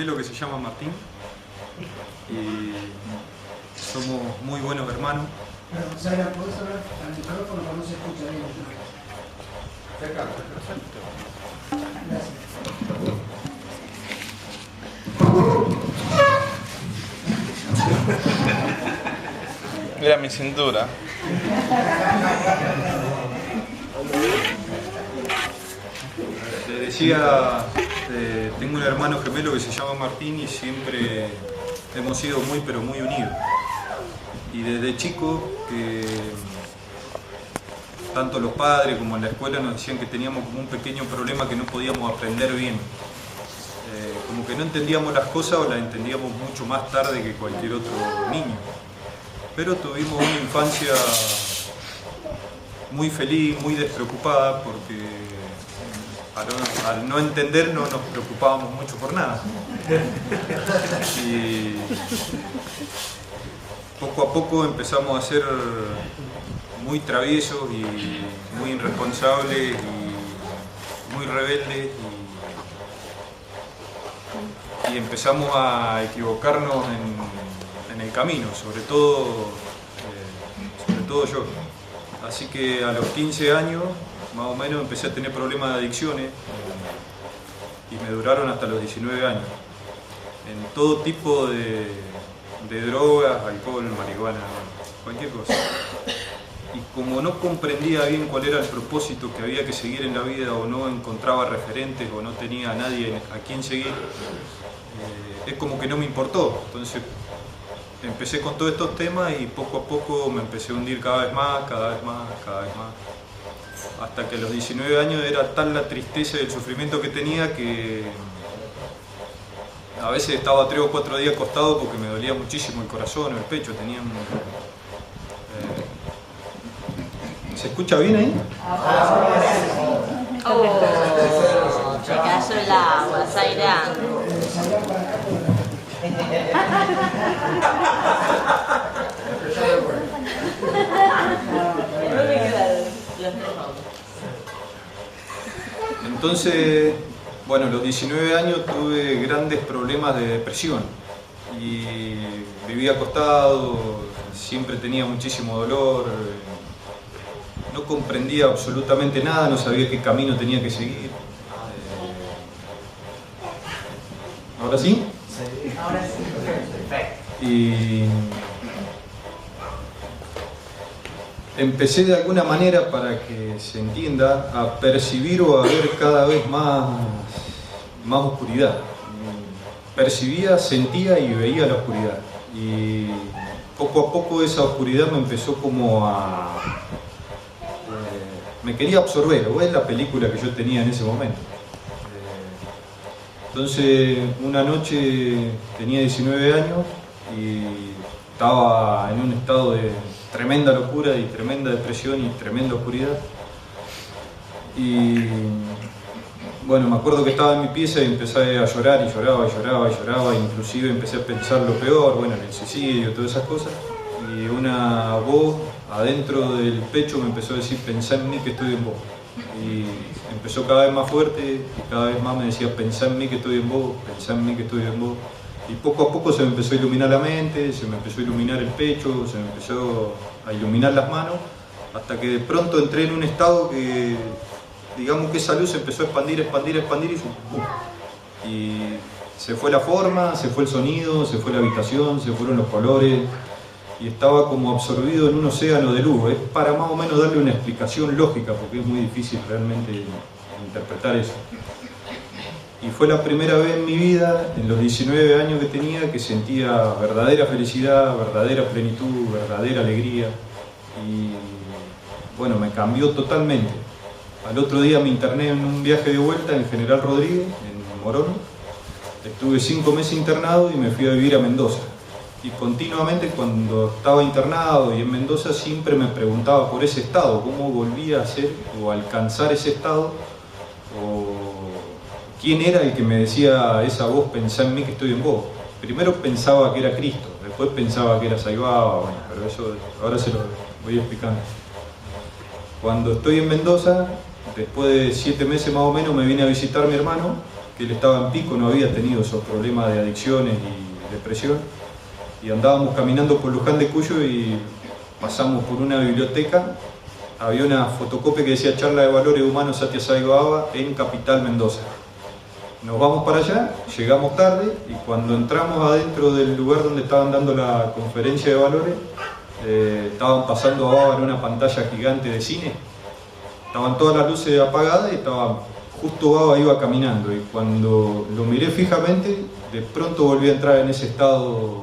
Lo que se llama Martín y somos muy buenos hermanos. Zaira, ¿podés hablar al micrófono porque no se escucha bien? Gracias. Mira mi cintura. Le decía, tengo un hermano gemelo que se llama Martín y siempre hemos sido muy pero muy unidos. Y desde chico, tanto los padres como en la escuela nos decían que teníamos como un pequeño problema que no podíamos aprender bien. Como que no entendíamos las cosas o las entendíamos mucho más tarde que cualquier otro niño. Pero tuvimos una infancia muy feliz, muy despreocupada, porque al no entender no nos preocupábamos mucho por nada. Y poco a poco empezamos a ser muy traviesos y muy irresponsables y muy rebeldes y empezamos a equivocarnos en el camino, sobre todo yo. Así que a los 15 años, más o menos, empecé a tener problemas de adicciones y me duraron hasta los 19 años. En todo tipo de drogas, alcohol, marihuana, cualquier cosa. Y como no comprendía bien cuál era el propósito que había que seguir en la vida, o no encontraba referentes, o no tenía a nadie a quien seguir, es como que no me importó. Entonces empecé con todos estos temas y poco a poco me empecé a hundir cada vez más, cada vez más, cada vez más. Hasta que a los 19 años era tal la tristeza y el sufrimiento que tenía que a veces estaba 3 o 4 días acostado porque me dolía muchísimo el corazón, el pecho. ¿Se escucha bien ahí? Oh, se cayó el agua, Zaira. Entonces, bueno, a los 19 años tuve grandes problemas de depresión y vivía acostado, siempre tenía muchísimo dolor, no comprendía absolutamente nada, no sabía qué camino tenía que seguir. ¿Ahora sí? Sí. Ahora sí. Perfecto. Y empecé de alguna manera, para que se entienda, a percibir o a ver cada vez más oscuridad. Percibía, sentía y veía la oscuridad. Y poco a poco esa oscuridad me empezó como a... me quería absorber, o es la película que yo tenía en ese momento. Entonces, una noche tenía 19 años y estaba en un estado de tremenda locura y tremenda depresión y tremenda oscuridad. Y bueno, me acuerdo que estaba en mi pieza y empecé a llorar y lloraba y lloraba y lloraba, inclusive empecé a pensar lo peor, bueno, en el suicidio, todas esas cosas. Y una voz adentro del pecho me empezó a decir: pensá en mí que estoy en vos. Y empezó cada vez más fuerte y cada vez más me decía: pensá en mí que estoy en vos, pensá en mí que estoy en vos. Y poco a poco se me empezó a iluminar la mente, se me empezó a iluminar el pecho, se me empezó a iluminar las manos, hasta que de pronto entré en un estado que, digamos que esa luz se empezó a expandir, expandir, expandir y se fue la forma, se fue el sonido, se fue la habitación, se fueron los colores y estaba como absorbido en un océano de luz. Es para más o menos darle una explicación lógica, porque es muy difícil realmente interpretar eso. Y fue la primera vez en mi vida, en los 19 años que tenía, que sentía verdadera felicidad, verdadera plenitud, verdadera alegría. Y bueno, me cambió totalmente. Al otro día me interné en un viaje de vuelta en General Rodríguez, en Morón. Estuve 5 meses internado y me fui a vivir a Mendoza. Y continuamente, cuando estaba internado y en Mendoza, siempre me preguntaba por ese estado, cómo volvía a ser o a alcanzar ese estado, o quién era el que me decía esa voz: pensá en mí que estoy en vos. Primero pensaba que era Cristo, después pensaba que era Saibaba, bueno, pero eso ahora se lo voy explicando. Cuando estoy en Mendoza, después de 7 meses más o menos, me vine a visitar mi hermano, que él estaba en pico, no había tenido esos problemas de adicciones y depresión. Y andábamos caminando por Luján de Cuyo y pasamos por una biblioteca. Había una fotocopia que decía Charla de Valores Humanos Satya Sai Baba en Capital, Mendoza. Nos vamos para allá, llegamos tarde y cuando entramos adentro del lugar donde estaban dando la conferencia de valores, estaban pasando a Baba en una pantalla gigante de cine. Estaban todas las luces apagadas y justo Baba iba caminando, y cuando lo miré fijamente, de pronto volví a entrar en ese estado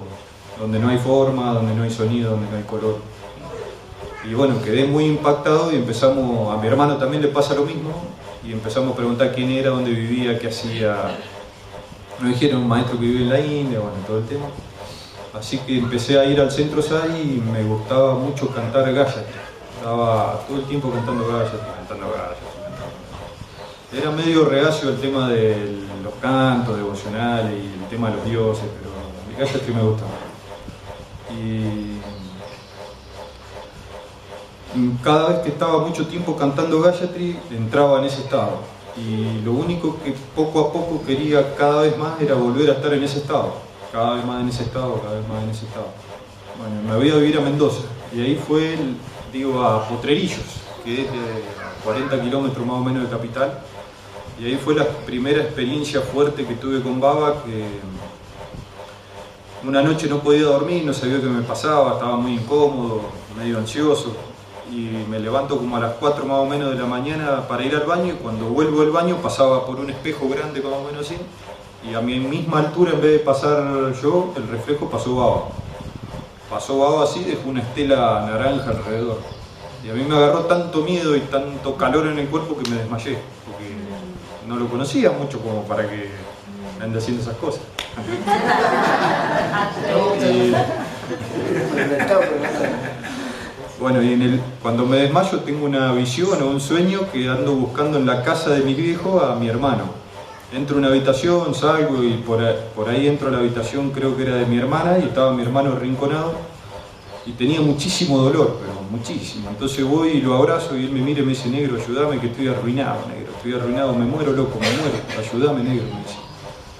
donde no hay forma, donde no hay sonido, donde no hay color. Y bueno, quedé muy impactado y empezamos, a mi hermano también le pasa lo mismo, y empezamos a preguntar quién era, dónde vivía, qué hacía. Nos dijeron un maestro que vive en la India, bueno, todo el tema. Así que empecé a ir al centro SAI y me gustaba mucho cantar Gayatri. Estaba todo el tiempo cantando Gayatri. Era medio reacio el tema de los cantos devocionales y el tema de los dioses, pero el Gayatri me gustaba. Y cada vez que estaba mucho tiempo cantando Gayatri, entraba en ese estado. Y lo único que poco a poco quería cada vez más era volver a estar en ese estado. Cada vez más en ese estado, cada vez más en ese estado. Bueno, me voy a vivir a Mendoza. Y ahí fue, a Potrerillos, que es de 40 kilómetros más o menos de Capital. Y ahí fue la primera experiencia fuerte que tuve con Baba, que una noche no podía dormir, no sabía qué me pasaba, estaba muy incómodo, medio ansioso. Y me levanto como a las 4 más o menos de la mañana para ir al baño, y cuando vuelvo al baño pasaba por un espejo grande más o menos así, y a mi misma altura, en vez de pasar yo, el reflejo pasó Baba. Pasó Baba así, dejó una estela naranja alrededor. Y a mí me agarró tanto miedo y tanto calor en el cuerpo que me desmayé, porque no lo conocía mucho como para que ande haciendo esas cosas. Bueno, y cuando me desmayo tengo una visión o un sueño que ando buscando en la casa de mi viejo a mi hermano. Entro a una habitación, salgo y por ahí entro a la habitación, creo que era de mi hermana, y estaba mi hermano arrinconado y tenía muchísimo dolor, pero muchísimo. Entonces voy y lo abrazo y él me mira y me dice: negro, ayúdame que estoy arruinado, negro, estoy arruinado, me muero loco, me muero, ayúdame, negro, me dice.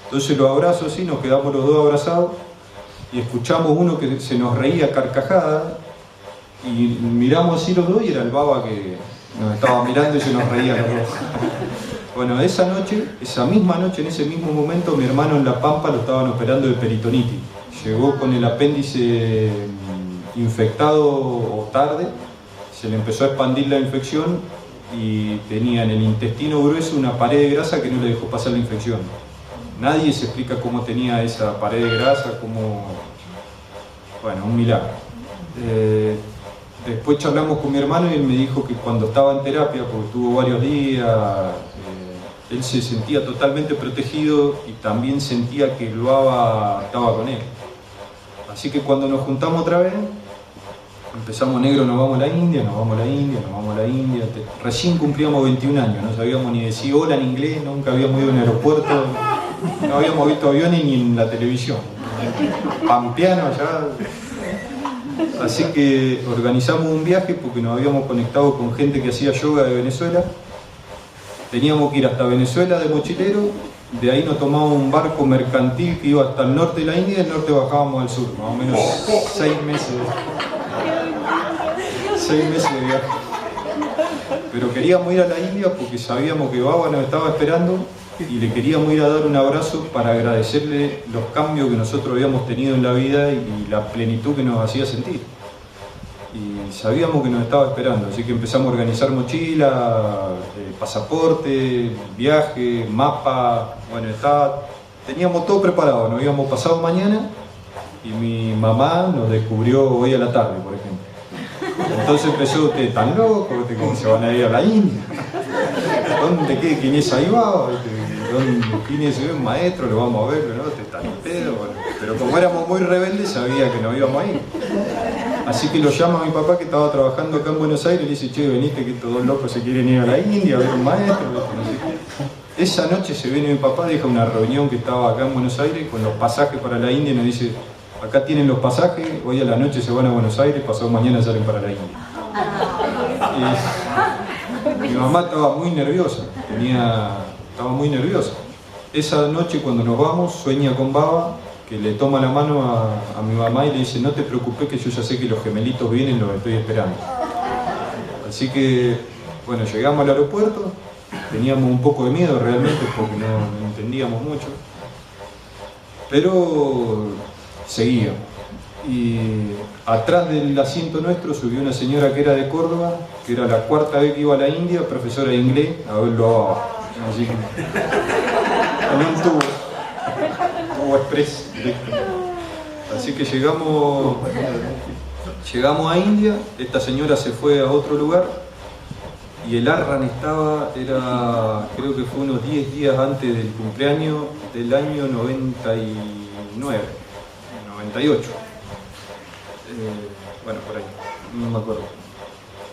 Entonces lo abrazo así, nos quedamos los dos abrazados y escuchamos uno que se nos reía carcajada. Y miramos así los dos y era el Baba que nos estaba mirando y se nos reía los dos. Bueno, esa misma noche, en ese mismo momento, mi hermano en La Pampa lo estaban operando de peritonitis. Llegó con el apéndice infectado o tarde, se le empezó a expandir la infección y tenía en el intestino grueso una pared de grasa que no le dejó pasar la infección. Nadie se explica cómo tenía esa pared de grasa, bueno, un milagro. Después charlamos con mi hermano y él me dijo que cuando estaba en terapia, porque estuvo varios días, él se sentía totalmente protegido y también sentía que el Baba estaba con él. Así que cuando nos juntamos otra vez, empezamos: negro, nos vamos a la India, nos vamos a la India, nos vamos a la India. Recién cumplíamos 21 años, no sabíamos ni decir hola en inglés, nunca habíamos ido a un aeropuerto, no habíamos visto aviones ni en la televisión. Pampeano allá. Así que organizamos un viaje porque nos habíamos conectado con gente que hacía yoga de Venezuela. Teníamos que ir hasta Venezuela de mochilero, de ahí nos tomamos un barco mercantil que iba hasta el norte de la India y del norte bajábamos al sur, más o menos 6 meses. 6 meses de viaje. Pero queríamos ir a la India porque sabíamos que Baba nos estaba esperando y le queríamos ir a dar un abrazo para agradecerle los cambios que nosotros habíamos tenido en la vida y la plenitud que nos hacía sentir. Y sabíamos que nos estaba esperando, así que empezamos a organizar mochila, pasaporte, viaje, mapa. Bueno, teníamos todo preparado, nos íbamos pasado mañana y mi mamá nos descubrió hoy a la tarde, por ejemplo. Entonces empezó: usted tan loco, ¿cómo se van a ir a la India? ¿Dónde qué? ¿Quién es ahí va? ¿Quién es ese maestro? Lo vamos a ver, ¿no? Te están en pedo. Bueno, pero como éramos muy rebeldes, sabía que nos íbamos a ir. Así que lo llama a mi papá, que estaba trabajando acá en Buenos Aires, y le dice: che, veniste que estos dos locos se quieren ir a la India a ver un maestro. No sé qué. Esa noche se viene mi papá, deja una reunión que estaba acá en Buenos Aires con los pasajes para la India y nos dice: acá tienen los pasajes, hoy a la noche se van a Buenos Aires, pasado mañana salen para la India. Y mi mamá estaba muy nerviosa, estaba muy nerviosa. esa noche cuando nos vamos, sueña con Baba, que le toma la mano a mi mamá y le dice: no te preocupes, que yo ya sé que los gemelitos vienen, los estoy esperando. Así que, bueno, llegamos al aeropuerto, teníamos un poco de miedo realmente porque no entendíamos mucho, pero seguíamos. Y atrás del asiento nuestro subió una señora que era de Córdoba, que era la cuarta vez que iba a la India, profesora de inglés, a verlo a Baba. Así que, en un tubo express directo. Así que llegamos a India, esta señora se fue a otro lugar y el Arran creo que fue unos 10 días antes del cumpleaños del año 99, 98. Bueno, por ahí, no me acuerdo.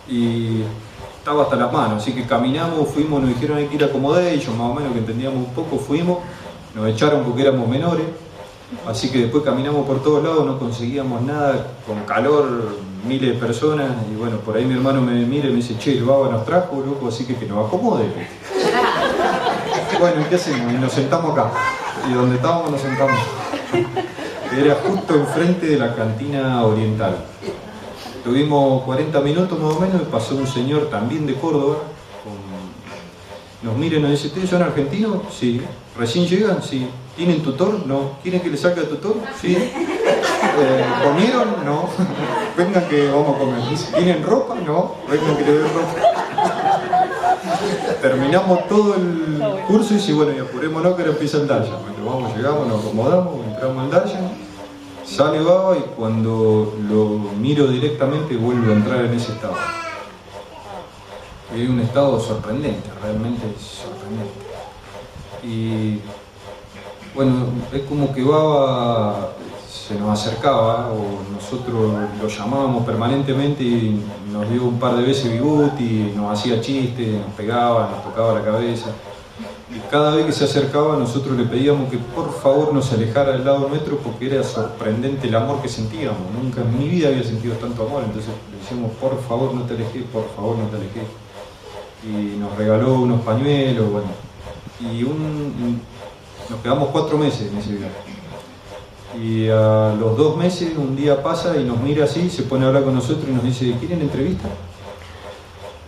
Y estaba hasta las manos, así que caminamos, fuimos, nos dijeron hay que ir a accommodation, más o menos que entendíamos un poco, fuimos, nos echaron porque éramos menores, así que después caminamos por todos lados, no conseguíamos nada, con calor, miles de personas, y bueno, por ahí mi hermano me mira y me dice: che, el Baba nos trajo, loco, así que nos acomode. Bueno, ¿y qué hacemos? Y nos sentamos acá, y donde estábamos nos sentamos. Era justo enfrente de la cantina oriental. Tuvimos 40 minutos más o menos y pasó un señor también de Córdoba. Nos mira y nos dice: ¿ustedes son argentinos? Sí. ¿Recién llegan? Sí. ¿Tienen tutor? No. ¿Quieren que les saque el tutor? Sí. ¿Comieron? No. Vengan que vamos a comer. ¿Tienen ropa? No. Vengan que les doy ropa. Terminamos todo el curso y dice: bueno, y apurémonos que ahora empieza el Darshan. Bueno, vamos, llegamos, nos acomodamos, entramos al Darshan. Sale Baba y cuando lo miro directamente vuelvo a entrar en ese estado. Es un estado sorprendente, realmente sorprendente. Y bueno, es como que Baba se nos acercaba, o nosotros lo llamábamos permanentemente y nos dio un par de veces Vibhuti, nos hacía chistes, nos pegaba, nos tocaba la cabeza. Y cada vez que se acercaba nosotros le pedíamos que por favor nos alejara del lado nuestro porque era sorprendente el amor que sentíamos. Nunca en mi vida había sentido tanto amor, entonces le decíamos: por favor no te alejes, por favor no te alejes. Y nos regaló unos pañuelos, bueno. Y nos quedamos 4 meses en ese viaje. Y a los 2 meses un día pasa y nos mira así, se pone a hablar con nosotros y nos dice: ¿quieren entrevista?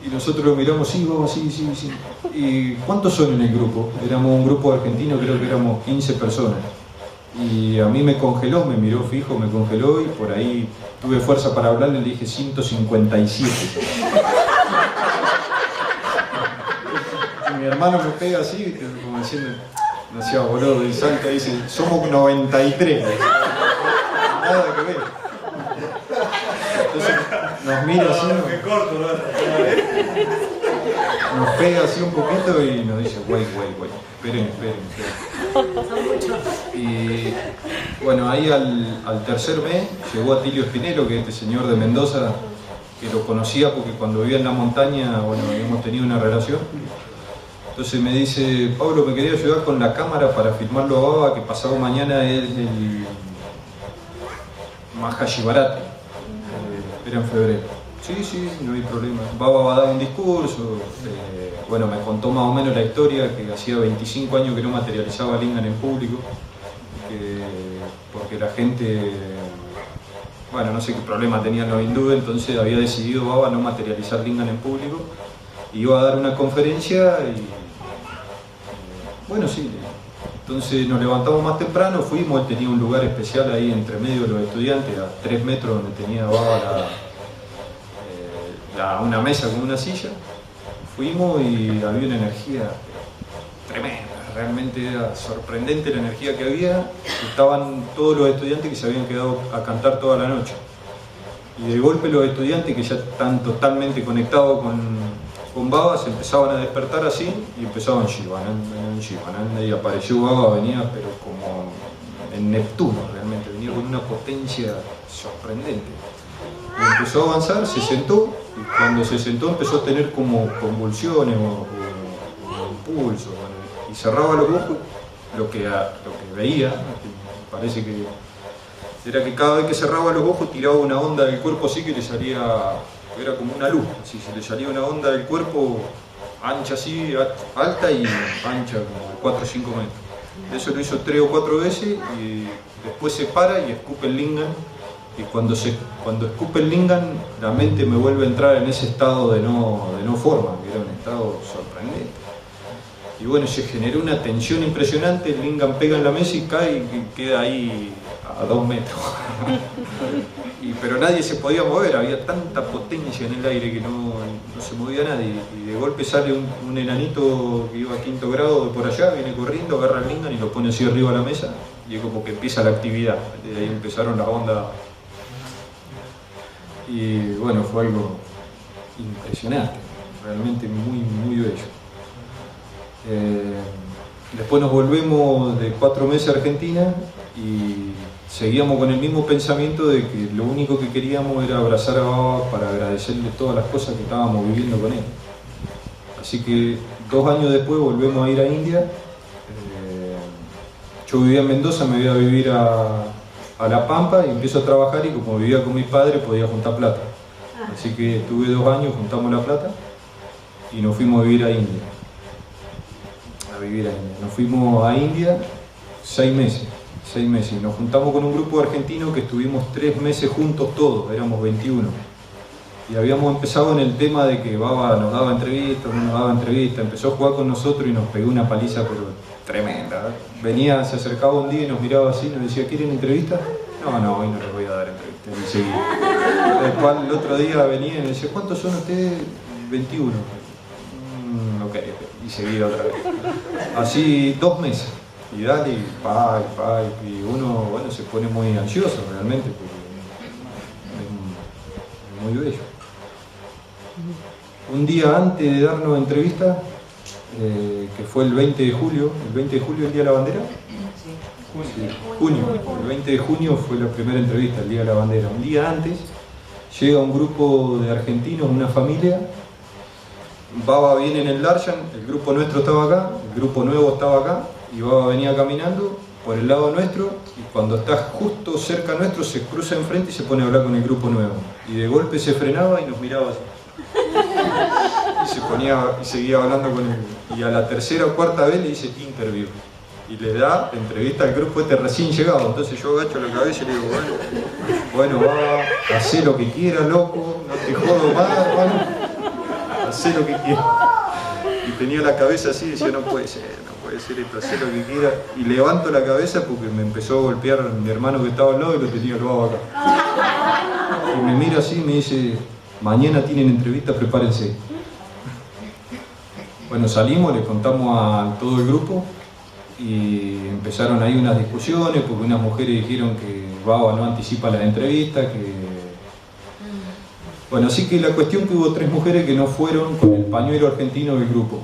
Y nosotros lo miramos: sí, vamos, sí. ¿Y cuántos son en el grupo? Éramos un grupo argentino, creo que éramos 15 personas. Y a mí me congeló, me miró fijo, me congeló y por ahí tuve fuerza para hablarle, le dije 157. Y mi hermano me pega así, como diciendo, no sea boludo, y salta y dice: somos 93. Nada que ver. Entonces nos mira así, nos pega así un poquito y nos dice: güey, esperen. Y bueno, ahí al tercer mes llegó Atilio Espinero, que es este señor de Mendoza, que lo conocía porque cuando vivía en la montaña, bueno, habíamos tenido una relación. Entonces me dice: Pablo, me quería ayudar con la cámara para filmarlo a Baba, que pasado mañana es el Mahashivaratri. Era en febrero. Sí, no hay problema. Baba va a dar un discurso. Bueno, me contó más o menos la historia, que hacía 25 años que no materializaba Lingam en público, porque la gente, bueno, no sé qué problema tenían los hindúes, entonces había decidido Baba no materializar Lingam en público. Iba a dar una conferencia y bueno, sí. Entonces nos levantamos más temprano, fuimos, él tenía un lugar especial ahí entre medio de los estudiantes, a 3 metros donde tenía Baba una mesa con una silla. Fuimos y había una energía tremenda, realmente era sorprendente la energía que había. Estaban todos los estudiantes que se habían quedado a cantar toda la noche. Y de golpe los estudiantes que ya están totalmente conectados con Baba se empezaban a despertar así y empezaban Shivananda, y apareció Baba, venía pero como en Neptuno realmente, venía con una potencia sorprendente. Y empezó a avanzar, se sentó, y cuando se sentó empezó a tener como convulsiones o impulsos, bueno, y cerraba los ojos, lo que veía, parece que era que cada vez que cerraba los ojos tiraba una onda del cuerpo así que le salía, era como una luz, así, se le salía una onda del cuerpo ancha así, alta y ancha como de 4 o 5 metros. Eso lo hizo 3 o 4 veces y después se para y escupe el lingam. Y cuando escupe el lingam, la mente me vuelve a entrar en ese estado de no forma, que era un estado sorprendente. Y bueno, se generó una tensión impresionante, el lingam pega en la mesa y cae y queda ahí a 2 metros. Pero nadie se podía mover, había tanta potencia en el aire que no se movía nadie. Y de golpe sale un enanito que iba a 5º grado de por allá, viene corriendo, agarra el lingam y lo pone así arriba de la mesa. Y es como que empieza la actividad. De ahí empezaron las ondas. Y bueno, fue algo impresionante, realmente muy, muy bello. Después nos volvemos de 4 meses a Argentina y seguíamos con el mismo pensamiento de que lo único que queríamos era abrazar a Baba para agradecerle todas las cosas que estábamos viviendo con él. Así que 2 años después volvemos a ir a India. Yo vivía en Mendoza, me iba a vivir a La Pampa y empiezo a trabajar y como vivía con mi padre podía juntar plata. Así que tuve 2 años, juntamos la plata y nos fuimos a vivir a India. Nos fuimos a India 6 meses. Y nos juntamos con un grupo argentino que estuvimos 3 meses juntos todos, éramos 21. Y habíamos empezado en el tema de que Baba nos daba entrevistas, no nos daba entrevistas, empezó a jugar con nosotros y nos pegó una paliza pero tremenda. Venía, se acercaba un día y nos miraba así, nos decía, ¿quieren entrevistas? No, hoy no les voy a dar entrevistas. Y seguía. Después el otro día venía y me decía, ¿cuántos son ustedes? 21. Ok, y seguía otra vez. Así 2 meses. Y dale, y uno, bueno, se pone muy ansioso realmente, porque es muy bello. Un día antes de darnos entrevista, que fue el 20 de julio, el Día de la Bandera. Sí, junio. El 20 de junio fue la primera entrevista, el Día de la Bandera. Un día antes llega un grupo de argentinos, una familia. Baba viene en el Darshan, el grupo nuestro estaba acá, el grupo nuevo estaba acá, y Baba venía caminando por el lado nuestro, y cuando está justo cerca nuestro se cruza enfrente y se pone a hablar con el grupo nuevo. Y de golpe se frenaba y nos miraba así. Y seguía hablando con él. Y a la 3ª o 4ª vez le dice interview. Y le da entrevista al grupo recién llegado. Entonces yo agacho la cabeza y le digo, bueno, Baba, hacé lo que quieras, loco, no te jodo más, hermano. Hacé lo que quieras. Y tenía la cabeza así y decía, no puede ser esto, hacé lo que quiera. Y levanto la cabeza porque me empezó a golpear mi hermano que estaba al lado y lo tenía el Baba acá. Y me mira así y me dice, mañana tienen entrevista, prepárense. Bueno, salimos, le contamos a todo el grupo y empezaron ahí unas discusiones porque unas mujeres dijeron que Baba no anticipa las entrevistas, Bueno, así que la cuestión que hubo 3 mujeres que no fueron con el pañuelo argentino del grupo.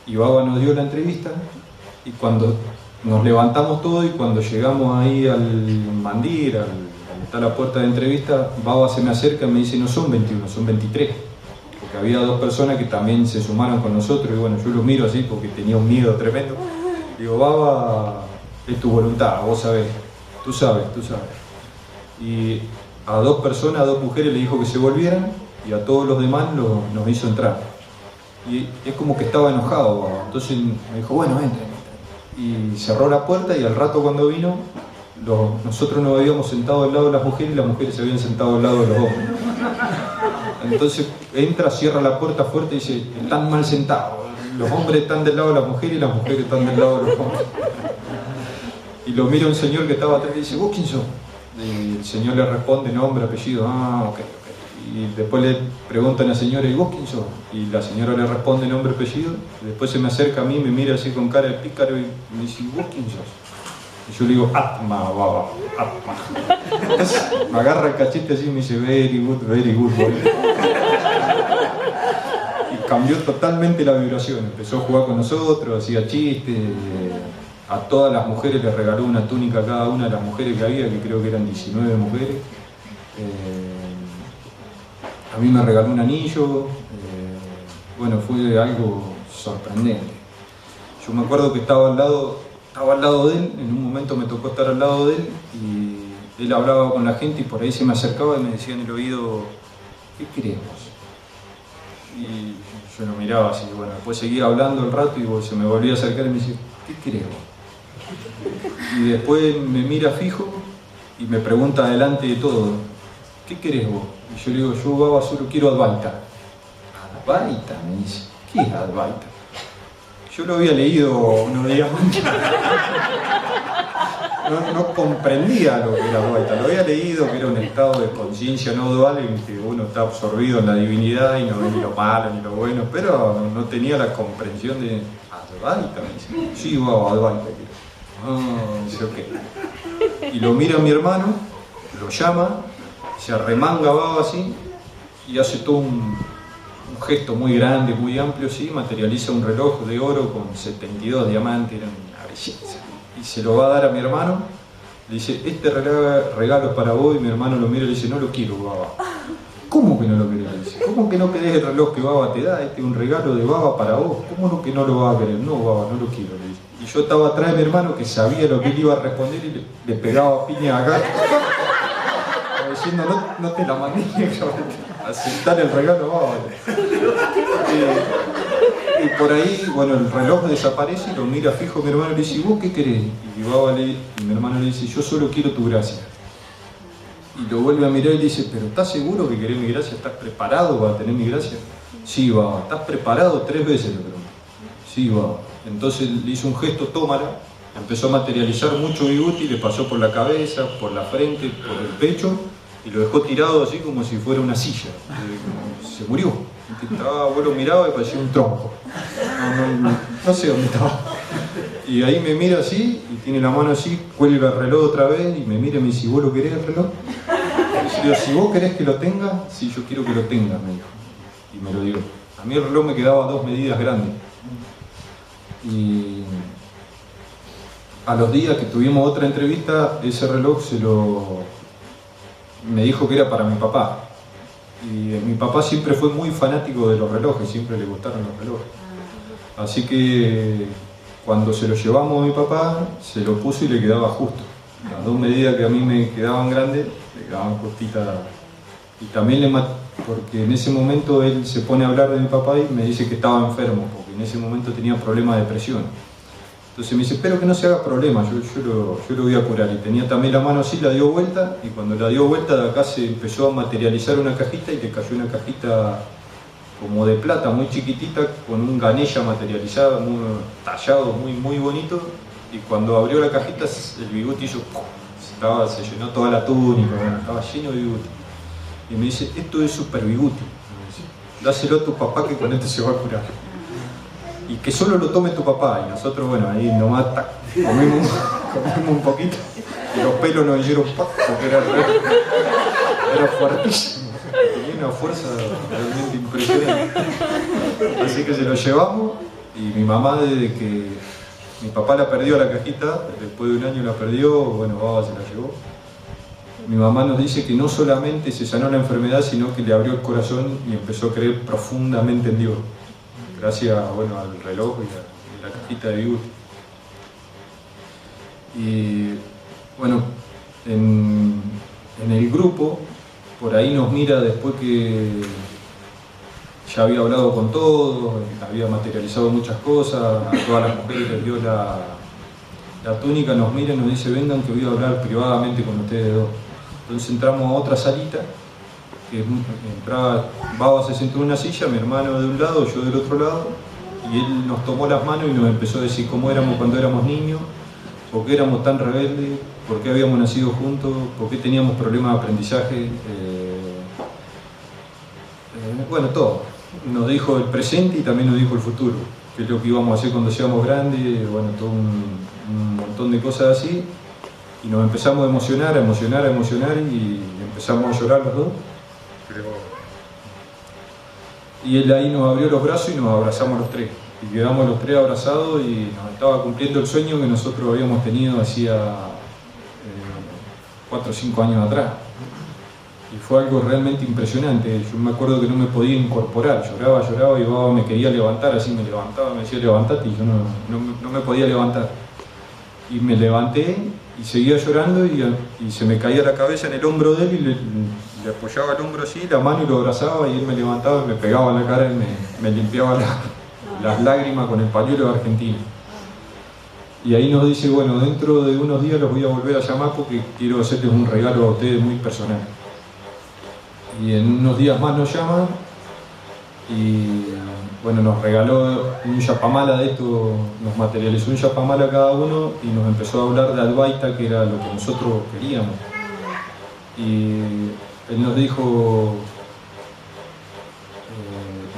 Y Baba nos dio la entrevista y cuando nos levantamos todos y cuando llegamos ahí al mandir, donde está la puerta de entrevista, Baba se me acerca y me dice, no son 21, son 23. Porque había 2 personas que también se sumaron con nosotros y bueno, yo lo miro así porque tenía un miedo tremendo. Digo, Baba, es tu voluntad, vos sabés, tú sabes. Y a 2 personas, a 2 mujeres le dijo que se volvieran y a todos los demás nos hizo entrar. Y es como que estaba enojado, Baba. Entonces me dijo, bueno, entren. Y cerró la puerta y al rato cuando vino, nosotros nos habíamos sentado al lado de las mujeres y las mujeres se habían sentado al lado de los hombres. Entonces entra, cierra la puerta fuerte y dice, están mal sentados. Los hombres están del lado de las mujeres y las mujeres están del lado de los hombres. Y lo mira un señor que estaba atrás y dice, ¿vos quién sos? Y el señor le responde nombre, apellido, ok. Y después le preguntan a la señora, ¿y vos quién sos? Y la señora le responde nombre, apellido. Y después se me acerca a mí, me mira así con cara de pícaro y me dice, ¿vos quién sos? Y yo le digo, Atma, Baba, Atma. Entonces me agarra el cachete así y me dice, very good, boy. Y cambió totalmente la vibración. Empezó a jugar con nosotros, hacía chistes. A todas las mujeres les regaló una túnica a cada una de las mujeres que había, que creo que eran 19 mujeres. A mí me regaló un anillo. Bueno, fue algo sorprendente. Yo me acuerdo que estaba al lado de él, en un momento me tocó estar al lado de él y él hablaba con la gente y por ahí se me acercaba y me decía en el oído, ¿qué queremos? Y yo lo miraba así, bueno, después seguía hablando el rato y se me volvía a acercar y me decía, ¿qué queremos? Y después me mira fijo y me pregunta delante de todo, ¿qué querés vos? Y yo le digo, yo baba solo quiero Advaita. ¿Advaita? Me dice, ¿qué es Advaita? Yo lo había leído unos días antes. No comprendía lo que era Advaita, lo había leído que era un estado de conciencia no dual en que uno está absorbido en la divinidad y no ve ni lo malo ni lo bueno, pero no tenía la comprensión de Advaita, me dice. Sí, baba, Advaita quiero. Dice, ok. Y lo mira mi hermano, lo llama, se arremanga baba así y hace todo un gesto muy grande, muy amplio, sí, materializa un reloj de oro con 72 diamantes, era una belleza. Y se lo va a dar a mi hermano, le dice, este regalo es para vos, y mi hermano lo mira y le dice, no lo quiero, baba. ¿Cómo que no lo querés? Le dice, ¿cómo que no querés el reloj que baba te da? Este es un regalo de baba para vos, ¿cómo no que no lo vas a querer? No, baba, no lo quiero, le dice. Y yo estaba atrás de mi hermano que sabía lo que él iba a responder y le pegaba piña acá, diciendo, no te la mandé, aceptar el regalo, baba. Y por ahí, bueno, el reloj desaparece y lo mira fijo mi hermano y le dice, ¿vos qué querés? Y mi hermano le dice, yo solo quiero tu gracia. Y lo vuelve a mirar y le dice, ¿pero estás seguro que querés mi gracia? ¿Estás preparado para tener mi gracia? Sí, baba. ¿Estás preparado? 3 veces le pregunto. Sí, baba. Entonces le hizo un gesto, tómala. Empezó a materializar mucho Vibhuti, le pasó por la cabeza, por la frente, por el pecho y lo dejó tirado así como si fuera una silla. Se murió. Vos lo miraba y parecía un tronco. No sé dónde estaba. Y ahí me mira así y tiene la mano así, cuelga el reloj otra vez y me mira y me dice, ¿vos lo querés el reloj? Y yo le digo, si vos querés que lo tenga, sí, yo quiero que lo tengas, me dijo. Y me lo dio. A mí el reloj me quedaba 2 medidas grandes. Y a los días que tuvimos otra entrevista, ese reloj me dijo que era para mi papá. Y mi papá siempre fue muy fanático de los relojes, siempre le gustaron los relojes. Así que cuando se lo llevamos a mi papá, se lo puso y le quedaba justo. Las 2 medidas que a mí me quedaban grandes, le quedaban justitas. Y también porque en ese momento él se pone a hablar de mi papá y me dice que estaba enfermo, porque en ese momento tenía problemas de presión. Entonces me dice, espero que no se haga problema, yo lo voy a curar. Y tenía también la mano así, la dio vuelta, y cuando la dio vuelta de acá se empezó a materializar una cajita y le cayó una cajita como de plata, muy chiquitita, con un ganella materializado, muy tallado, muy, muy bonito. Y cuando abrió la cajita, el Vibhuti hizo ¡pum! Se llenó toda la túnica, bueno, estaba lleno de Vibhuti. Y me dice, esto es super Vibhuti. Dáselo a tu papá que con esto se va a curar. Y que solo lo tome tu papá. Y nosotros, bueno, ahí nomás comimos un poquito y los pelos nos hicieron porque era fuertísimo, tenía una fuerza realmente impresionante. Así que se lo llevamos y mi mamá, desde que mi papá la perdió a la cajita, después de 1 año la perdió, bueno, baba se la llevó. Mi mamá nos dice que no solamente se sanó la enfermedad, sino que le abrió el corazón y empezó a creer profundamente en Dios. Gracias, bueno, al reloj y a la cajita de Vibhuti. Y bueno, en el grupo, por ahí nos mira después que ya había hablado con todos, había materializado muchas cosas, a todas las mujeres les dio la túnica, nos mira y nos dice, vengan que voy a hablar privadamente con ustedes 2. Entonces entramos a otra salita, que entraba, Baba se sentó en una silla, mi hermano de un lado, yo del otro lado, y él nos tomó las manos y nos empezó a decir cómo éramos cuando éramos niños, por qué éramos tan rebeldes, por qué habíamos nacido juntos, por qué teníamos problemas de aprendizaje, bueno, todo. Nos dijo el presente y también nos dijo el futuro, qué es lo que íbamos a hacer cuando seamos grandes, bueno, todo un montón de cosas así, y nos empezamos a emocionar y empezamos a llorar los 2. Y él ahí nos abrió los brazos y nos abrazamos los 3. Y quedamos los 3 abrazados y nos estaba cumpliendo el sueño que nosotros habíamos tenido hacía 4 o 5 años atrás. Y fue algo realmente impresionante. Yo me acuerdo que no me podía incorporar, lloraba y Baba me quería levantar, así me levantaba, me decía levantate y yo no me podía levantar. Y me levanté y seguía llorando y se me caía la cabeza en el hombro de él y le apoyaba el hombro así, la mano y lo abrazaba y él me levantaba y me pegaba en la cara y me limpiaba las lágrimas con el pañuelo de Argentina. Y ahí nos dice, bueno, dentro de unos días los voy a volver a llamar porque quiero hacerles un regalo a ustedes muy personal. Y en unos días más nos llaman y bueno, nos regaló un yapamala de esto, nos materializó un yapamala cada uno y nos empezó a hablar de Advaita, que era lo que nosotros queríamos. Y él nos dijo,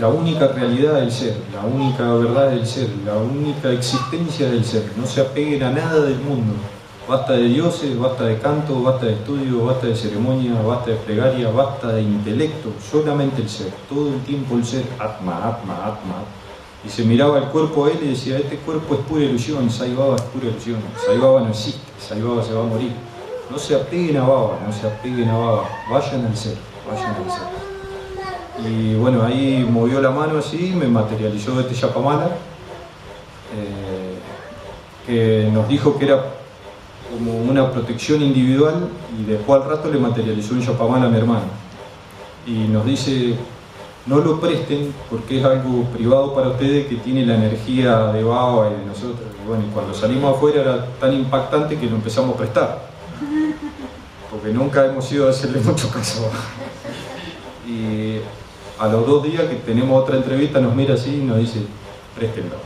la única realidad del ser, la única verdad del ser, la única existencia del ser. No se apeguen a nada del mundo. Basta de dioses, basta de canto, basta de estudio, basta de ceremonia, basta de plegaria, basta de intelecto. Solamente el ser. Todo el tiempo el ser. Atma, Atma, Atma. Y se miraba el cuerpo a él y decía, este cuerpo es pura ilusión, Sai Baba es pura ilusión. Sai Baba no existe, Sai Baba se va a morir. No se apeguen a Baba, no se apeguen a Baba. Vayan al ser, vayan al ser. Y bueno, ahí movió la mano así, me materializó este yapamala, que nos dijo que era como una protección individual, y después al rato le materializó un yapamala a mi hermano. Y nos dice, no lo presten porque es algo privado para ustedes que tiene la energía de Baba y de nosotros. Y bueno, y cuando salimos afuera era tan impactante que lo empezamos a prestar, porque nunca hemos ido a hacerle mucho caso. Y a los 2 días que tenemos otra entrevista nos mira así y nos dice, préstenlo.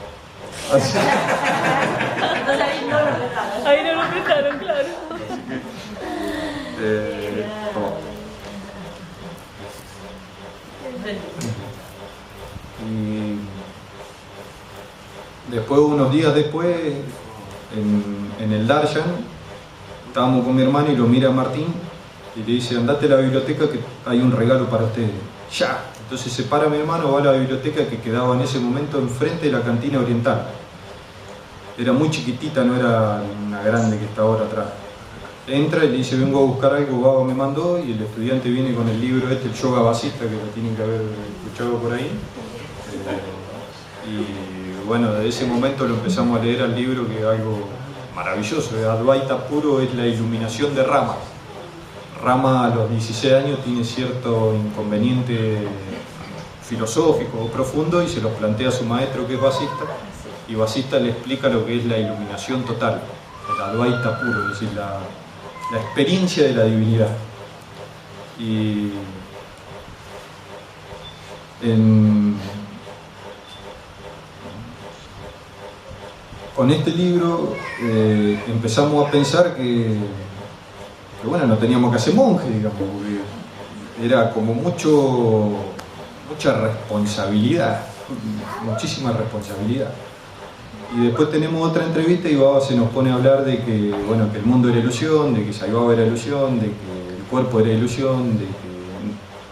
Ahí no lo prestaron, claro. Toma. Y después, unos días después, en el Darshan, estábamos con mi hermano y lo mira Martín y le dice, andate a la biblioteca que hay un regalo para ustedes. ¡Ya! Entonces se para mi hermano, va a la biblioteca que quedaba en ese momento enfrente de la cantina oriental. Era muy chiquitita, no era una grande que está ahora atrás. Entra y le dice, vengo a buscar algo, Baba me mandó, y el estudiante viene con el libro este, el Yoga Vasista, que lo tienen que haber escuchado por ahí. Y bueno, desde ese momento lo empezamos a leer al libro, que es algo maravilloso. Advaita puro es la iluminación de Rama. Rama a los 16 años tiene cierto inconveniente filosófico o profundo y se los plantea a su maestro, que es Vasista, y Vasista le explica lo que es la iluminación total, el Advaita puro, es decir, la experiencia de la divinidad. Y con este libro empezamos a pensar que bueno, no teníamos que hacer monje, digamos, porque era como mucha responsabilidad, muchísima responsabilidad. Y después tenemos otra entrevista y Baba se nos pone a hablar de que, bueno, que el mundo era ilusión, de que Sai Baba era ilusión, de que el cuerpo era ilusión, de que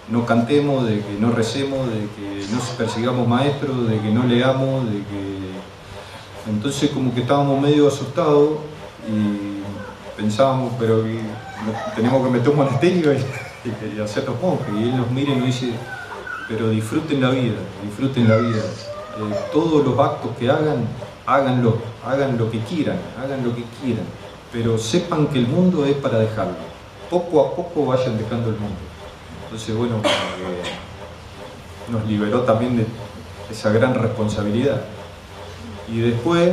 no cantemos, de que no recemos, de que no persigamos maestros, de que no leamos, de que... Entonces como que estábamos medio asustados y pensábamos, pero tenemos que meter un monasterio y hacernos monjes. Y él nos mira y nos dice, pero disfruten la vida, disfruten la vida. Todos los actos que hagan, háganlo, hagan lo que quieran, pero sepan que el mundo es para dejarlo. Poco a poco vayan dejando el mundo. Entonces, bueno, nos liberó también de esa gran responsabilidad. Y después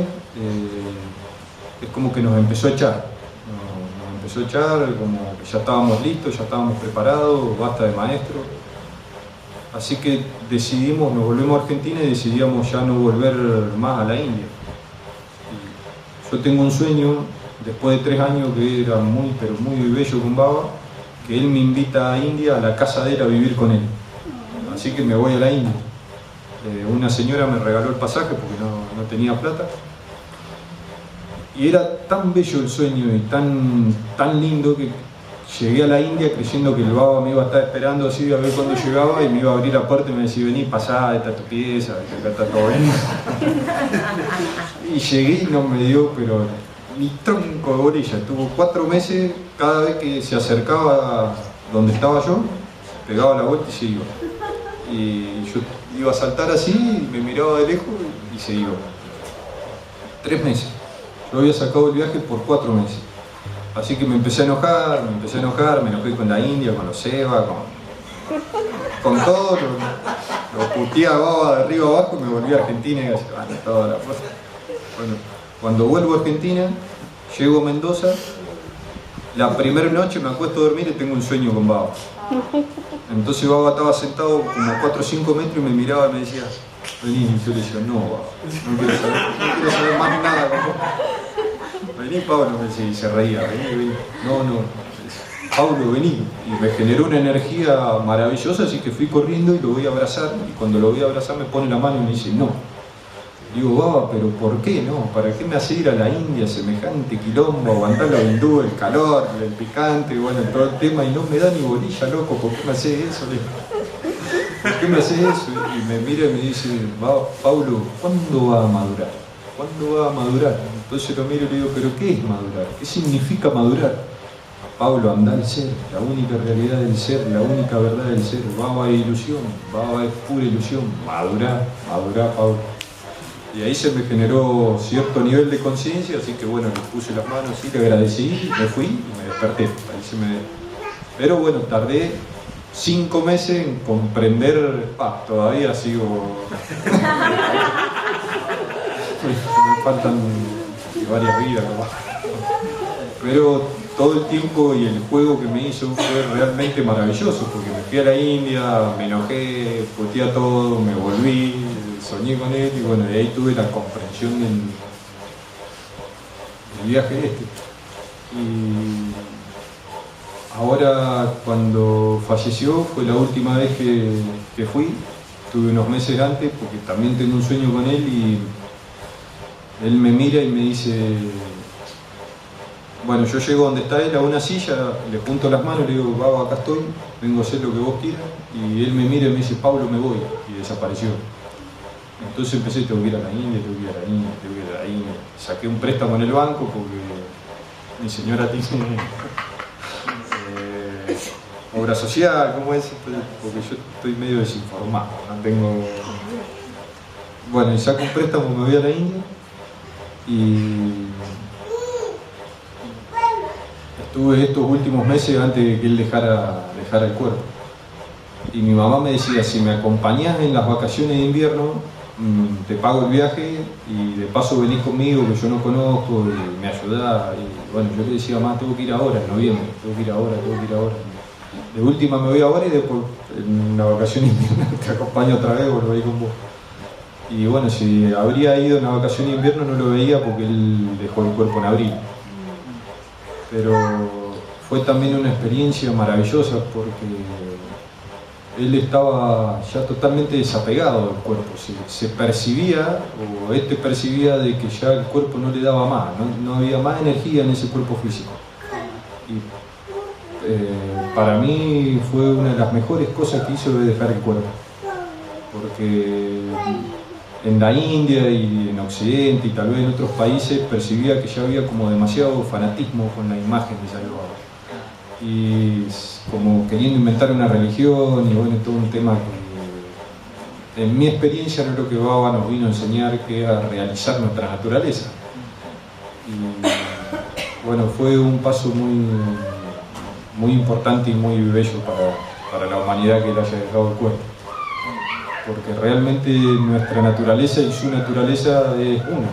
es como que nos empezó a echar. Nos empezó a echar, como que ya estábamos listos, ya estábamos preparados, basta de maestro. Así que decidimos, nos volvemos a Argentina y decidíamos ya no volver más a la India. Y yo tengo un sueño, después de 3 años, que era muy, pero muy bello con Baba, que él me invita a India, a la casa de él, a vivir con él. Así que me voy a la India. Una señora me regaló el pasaje porque no tenía plata. Y era tan bello el sueño y tan lindo que llegué a la India creyendo que el Baba me iba a estar esperando así a ver cuándo llegaba y me iba a abrir la puerta y me decía, vení, pasá, esta es tu pieza, acá está todo bien. Y llegué y no me dio, pero ni tronco de bolilla. Estuvo 4 meses, cada vez que se acercaba donde estaba yo, pegaba la vuelta y se iba. Y yo iba a saltar así, me miraba de lejos y se iba. 3 meses. Yo había sacado el viaje por 4 meses. Así que me empecé a enojar, me enojé con la India, con los Seva, con todo, lo puteé a Baba de arriba abajo y me volví a Argentina y así, toda la cosa. Bueno, Cuando vuelvo a Argentina, llego a Mendoza, la primera noche me acuesto a dormir y tengo un sueño con Baba. Entonces Baba estaba sentado como a 4 o 5 metros y me miraba y me decía, vení, y yo le decía, no Baba, no quiero saber más nada con vos. Vení Pablo, me decía, y se reía, vení. No. Pablo, vení. Y me generó una energía maravillosa, así que fui corriendo y lo voy a abrazar. Y cuando lo voy a abrazar me pone la mano y me dice, no. Digo, Baba, pero ¿por qué no? ¿Para qué me hace ir a la India semejante quilombo, aguantar los hindúes, el calor, el picante, bueno, todo el tema? Y no me da ni bolilla, loco, ¿por qué me hace eso? ¿Por qué me hace eso? Y me mira y me dice, Pablo, ¿cuándo va a madurar? ¿Cuándo va a madurar? Entonces lo miro y le digo, ¿pero qué es madurar? ¿Qué significa madurar? Pablo, anda al ser, la única realidad del ser, la única verdad del ser. Baba es ilusión, Baba es pura ilusión. Madurar, Pablo. Y ahí se me generó cierto nivel de conciencia, así que bueno, le puse las manos, sí, le agradecí, me fui y me desperté. Pero bueno, tardé 5 meses en comprender, todavía sigo... me faltan varias vidas, ¿no? Pero todo el tiempo y el juego que me hizo fue realmente maravilloso, porque me fui a la India, me enojé, puteé a todo, me volví, soñé con él y bueno, de ahí tuve la comprensión del viaje este. Y ahora cuando falleció fue la última vez que fui, tuve unos meses antes porque también tengo un sueño con él y él me mira y me dice, bueno, yo llego donde está él a una silla, le junto las manos y le digo, Baba, acá estoy, vengo a hacer lo que vos quieras, y él me mira y me dice, Pablo, me voy, y desapareció. Entonces empecé, tengo que ir a la India, tengo que ir a la India, tengo que ir a la India. Saqué un préstamo en el banco porque mi señora tiene obra social, ¿cómo es? Porque yo estoy medio desinformado, no tengo... Bueno, y saco un préstamo, me voy a la India y estuve estos últimos meses antes de que él dejara el cuerpo. Y mi mamá me decía, si me acompañás en las vacaciones de invierno, te pago el viaje y de paso venís conmigo que yo no conozco y me ayudás. Y bueno, yo le decía, mamá, tengo que ir ahora, en noviembre, tengo que ir ahora. De última me voy ahora y después en la vacación de invierno te acompaño otra vez, vuelvo ahí con vos. Y bueno, si habría ido en la vacación de invierno no lo veía porque él dejó el cuerpo en abril. Pero fue también una experiencia maravillosa porque él estaba ya totalmente desapegado del cuerpo, se percibía, o percibía de que ya el cuerpo no le daba más, no había más energía en ese cuerpo físico. Y para mí fue una de las mejores cosas que hizo de dejar el cuerpo, porque en la India y en Occidente y tal vez en otros países percibía que ya había como demasiado fanatismo con la imagen de Sayadaw. Y como queriendo inventar una religión y bueno, todo un tema que en mi experiencia no es lo que Baba nos vino a enseñar, que era realizar nuestra naturaleza. Y bueno, fue un paso muy importante y muy bello para la humanidad que le haya dejado el cuerpo. Porque realmente nuestra naturaleza y su naturaleza es una.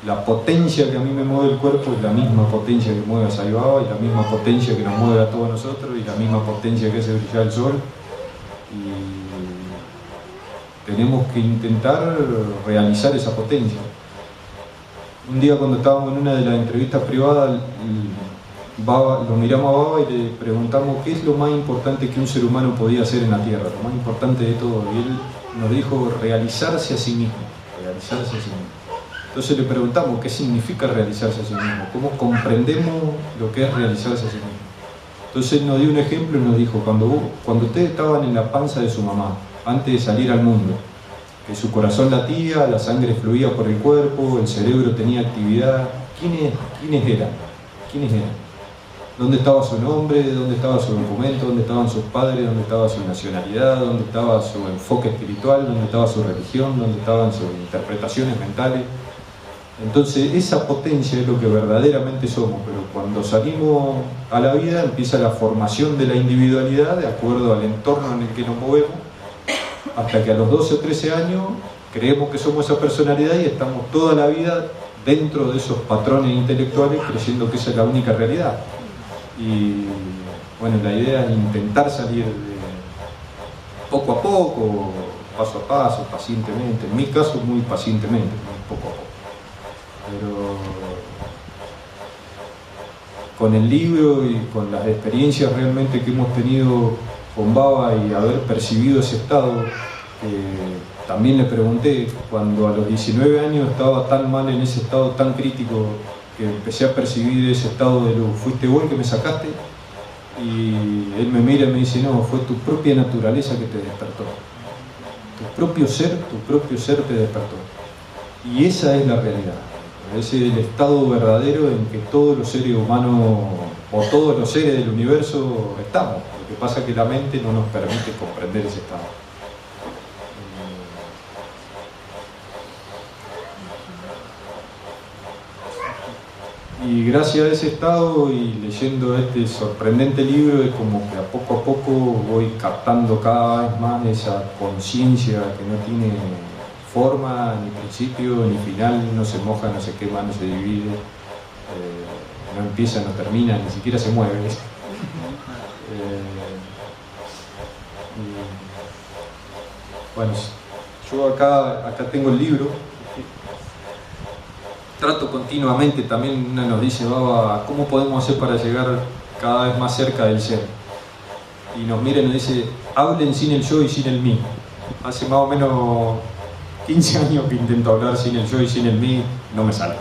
La potencia que a mí me mueve el cuerpo es la misma potencia que mueve a Sayadaw y la misma potencia que nos mueve a todos nosotros y la misma potencia que hace brillar el sol. Y tenemos que intentar realizar esa potencia. Un día cuando estábamos en una de las entrevistas privadas, lo miramos a Baba y le preguntamos qué es lo más importante que un ser humano podía hacer en la Tierra, lo más importante de todo. Y él nos dijo realizarse a sí mismo, realizarse a sí mismo. Entonces le preguntamos qué significa realizarse a sí mismo, cómo comprendemos lo que es realizarse a sí mismo. Entonces él nos dio un ejemplo y nos dijo, cuando ustedes estaban en la panza de su mamá, antes de salir al mundo, que su corazón latía, la sangre fluía por el cuerpo, el cerebro tenía actividad, ¿quiénes eran? ¿Dónde estaba su nombre? ¿Dónde estaba su documento? ¿Dónde estaban sus padres? ¿Dónde estaba su nacionalidad? ¿Dónde estaba su enfoque espiritual? ¿Dónde estaba su religión? ¿Dónde estaban sus interpretaciones mentales? Entonces esa potencia es lo que verdaderamente somos, pero cuando salimos a la vida empieza la formación de la individualidad de acuerdo al entorno en el que nos movemos, hasta que a los 12 o 13 años creemos que somos esa personalidad y estamos toda la vida dentro de esos patrones intelectuales creyendo que esa es la única realidad. Y bueno, la idea es intentar salir poco a poco, paso a paso, pacientemente. En mi caso, muy pacientemente, muy poco a poco. Pero con el libro y con las experiencias realmente que hemos tenido con Baba y haber percibido ese estado, también le pregunté, cuando a los 19 años estaba tan mal en ese estado tan crítico, que empecé a percibir ese estado de luz, ¿fuiste vos el que me sacaste? Y él me mira y me dice, no, fue tu propia naturaleza que te despertó. Tu propio ser te despertó. Y esa es la realidad. Ese es el estado verdadero en que todos los seres humanos, o todos los seres del universo, estamos. Lo que pasa es que la mente no nos permite comprender ese estado. Y gracias a ese estado y leyendo este sorprendente libro, es como que a poco voy captando cada vez más esa conciencia que no tiene forma, ni principio, ni final, no se moja, no se quema, no se divide, no empieza, no termina, ni siquiera se mueve. Bueno, yo acá tengo el libro. Trato continuamente, también una nos dice, Baba, ¿cómo podemos hacer para llegar cada vez más cerca del ser? Y nos mira y nos dice, hablen sin el yo y sin el mí. Hace más o menos 15 años que intento hablar sin el yo y sin el mí, no me sale.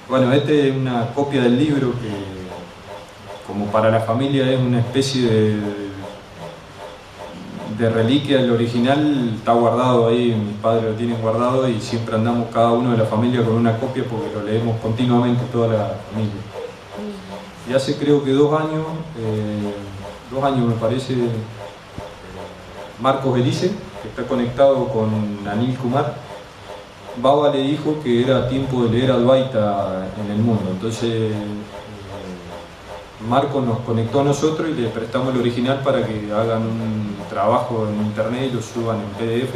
Bueno, este es una copia del libro que, como para la familia, es una especie de reliquia. El original está guardado ahí, mis padres lo tienen guardado y siempre andamos cada uno de la familia con una copia porque lo leemos continuamente toda la familia. Y hace creo que 2 años me parece, Marcos Belice, que está conectado con Anil Kumar, Baba le dijo que era tiempo de leer Advaita en el mundo. Entonces Marcos nos conectó a nosotros y le prestamos el original para que hagan un trabajo en internet y lo suban en PDF.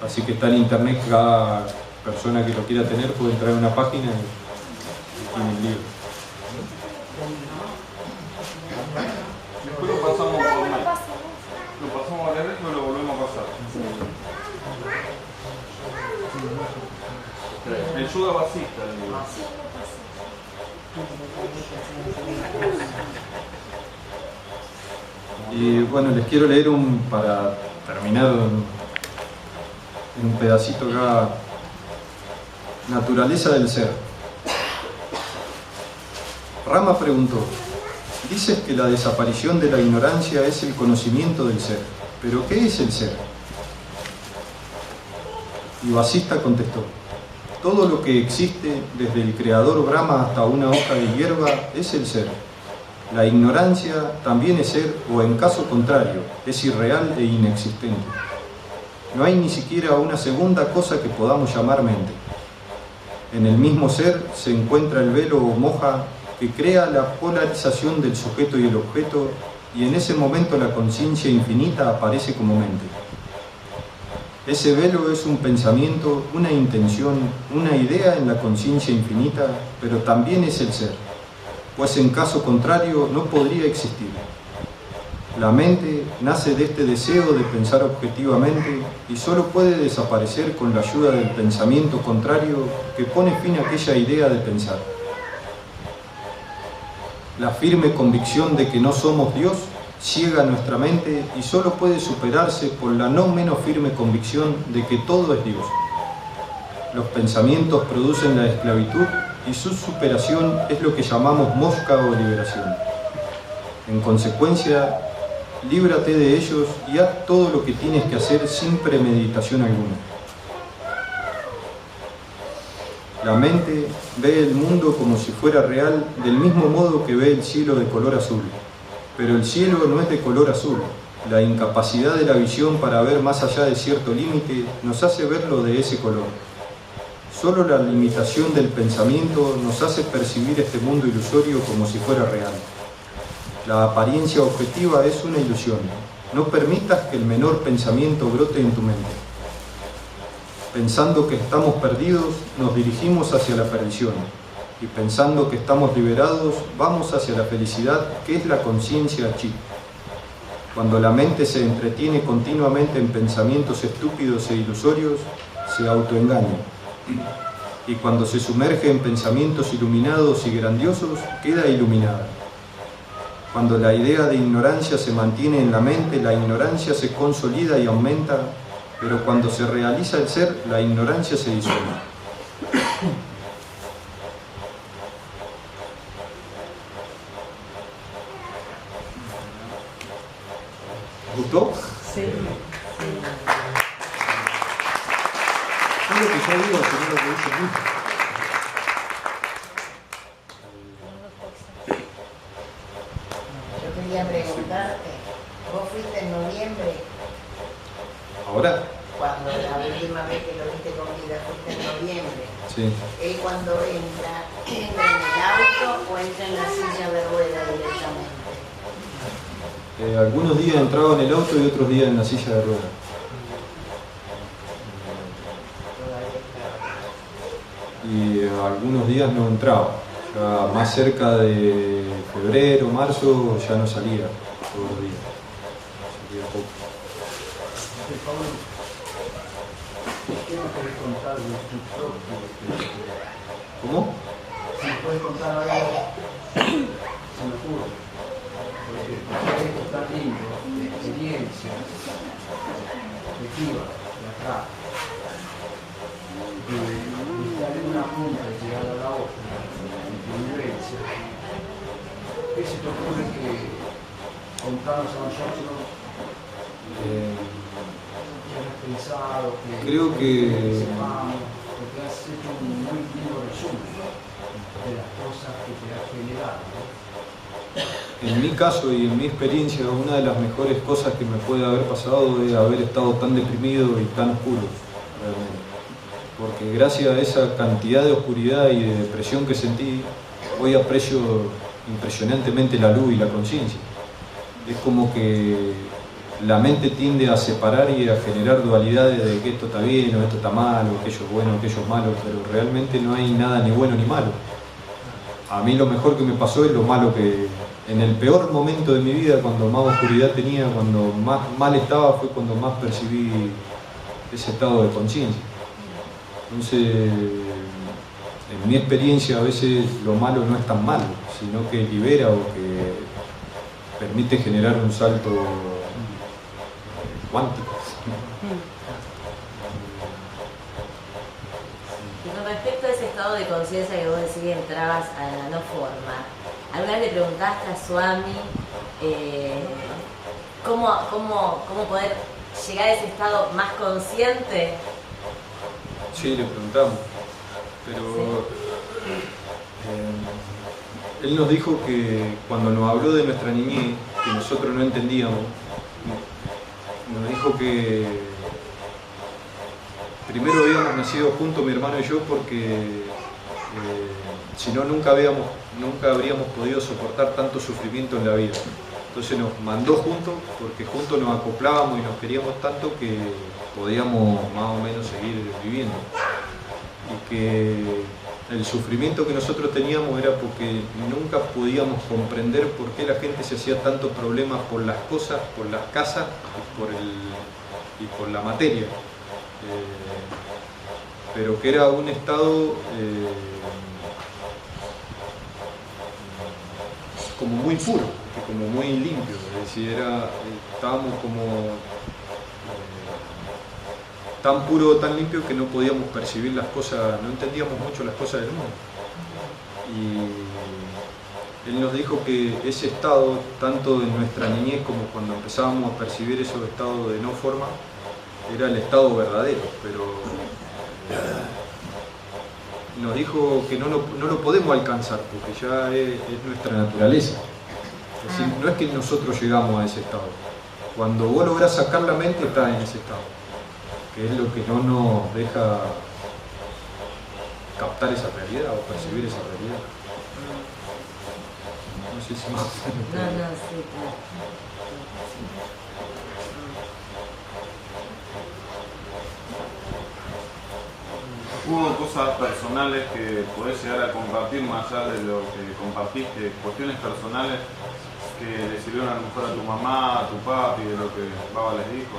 Así que está en internet, cada persona que lo quiera tener puede entrar a una página y tiene el libro. Después lo pasamos por mail. Lo pasamos a leer y lo volvemos a pasar. El Yuda Vasista, el libro. Y bueno, les quiero leer para terminar en un pedacito acá. Naturaleza del ser. Rama preguntó, dices que la desaparición de la ignorancia es el conocimiento del ser, pero ¿qué es el ser? Y Vasista contestó, todo lo que existe, desde el creador Brahma hasta una hoja de hierba, es el ser. La ignorancia también es ser, o en caso contrario, es irreal e inexistente. No hay ni siquiera una segunda cosa que podamos llamar mente. En el mismo ser se encuentra el velo o moja que crea la polarización del sujeto y el objeto, y en ese momento la conciencia infinita aparece como mente. Ese velo es un pensamiento, una intención, una idea en la conciencia infinita, pero también es el ser, pues en caso contrario no podría existir. La mente nace de este deseo de pensar objetivamente y solo puede desaparecer con la ayuda del pensamiento contrario que pone fin a aquella idea de pensar. La firme convicción de que no somos Dios ciega nuestra mente y solo puede superarse por la no menos firme convicción de que todo es Dios. Los pensamientos producen la esclavitud y su superación es lo que llamamos mosca o liberación. En consecuencia, líbrate de ellos y haz todo lo que tienes que hacer sin premeditación alguna. La mente ve el mundo como si fuera real, del mismo modo que ve el cielo de color azul. Pero el cielo no es de color azul. La incapacidad de la visión para ver más allá de cierto límite nos hace verlo de ese color. Solo la limitación del pensamiento nos hace percibir este mundo ilusorio como si fuera real. La apariencia objetiva es una ilusión. No permitas que el menor pensamiento brote en tu mente. Pensando que estamos perdidos, nos dirigimos hacia la perdición. Y pensando que estamos liberados, vamos hacia la felicidad, que es la conciencia chi. Cuando la mente se entretiene continuamente en pensamientos estúpidos e ilusorios, se autoengaña. Y cuando se sumerge en pensamientos iluminados y grandiosos, queda iluminada. Cuando la idea de ignorancia se mantiene en la mente, la ignorancia se consolida y aumenta, pero cuando se realiza el ser, la ignorancia se disuelve. ¿Gustó? Sí. Es lo que yo digo, pero lo que dice mucho. Yo quería preguntarte, vos fuiste en noviembre, ¿Ahora? cuando la última vez que lo viste con vida fuiste en noviembre. Sí. Él cuando entra en el auto o entra en la silla de ruedas directamente. Algunos días entraba en el auto y otros días en la silla de ruedas. Y algunos días no entraba. Ya más cerca de febrero, marzo, ya no salía todos los días. Salía poco. ¿Qué me puedes contar de tu propio experiencia? ¿Cómo? Si me puedes contar algo, se me ocurre. Porque esto está lindo, de experiencia, efectiva, de atrás. De estar en una punta y llegar a la otra, en tu vivencia. ¿Qué se te ocurre que contarnos a nosotros? ¿Qué has pensado? Creo que sepamos? Porque has hecho un muy lindo resumen de las cosas que te has generado, ¿no? en mi caso y en mi experiencia, una de las mejores cosas que me puede haber pasado es haber estado tan deprimido y tan oscuro, realmente. Porque gracias a esa cantidad de oscuridad y de depresión que sentí, hoy aprecio impresionantemente la luz y la conciencia. Es como que la mente tiende a separar y a generar dualidades de que esto está bien o esto está mal, o aquello es bueno o aquello es malo, pero realmente no hay nada ni bueno ni malo. A mí lo mejor que me pasó es lo malo que, en el peor momento de mi vida, cuando más oscuridad tenía, cuando más mal estaba, fue cuando más percibí ese estado de conciencia. Entonces, en mi experiencia, a veces lo malo no es tan malo, sino que libera o que permite generar un salto cuántico. Y con respecto a ese estado de conciencia que vos decís que entrabas a la no forma, ¿alguna vez le preguntaste a Swami cómo poder llegar a ese estado más consciente? Sí, le preguntamos, pero él nos dijo que cuando nos habló de nuestra niñez, que nosotros no entendíamos, nos dijo que primero habíamos nacido juntos mi hermano y yo porque si no nunca habríamos podido soportar tanto sufrimiento en la vida. Entonces nos mandó juntos porque juntos nos acoplábamos y nos queríamos tanto que podíamos más o menos seguir viviendo. Y que el sufrimiento que nosotros teníamos era porque nunca podíamos comprender por qué la gente se hacía tantos problemas por las cosas, por las casas y por la materia. Pero que era un estado como muy puro, como muy limpio, es decir, estábamos como tan puro, tan limpio que no podíamos percibir las cosas, no entendíamos mucho las cosas del mundo. Y él nos dijo que ese estado, tanto en nuestra niñez como cuando empezábamos a percibir esos estados de no forma, era el estado verdadero, pero nos dijo que no lo podemos alcanzar porque ya es nuestra naturaleza. Es decir, no es que nosotros llegamos a ese estado. Cuando vos lográs sacar la mente, estás en ese estado, que es lo que no nos deja captar esa realidad o percibir esa realidad. No sé si más. No, sí, claro. ¿Hubo cosas personales que podés llegar a compartir más allá de lo que compartiste? Cuestiones personales que le sirvieron a lo mejor a tu mamá, a tu papi, de lo que Baba les dijo.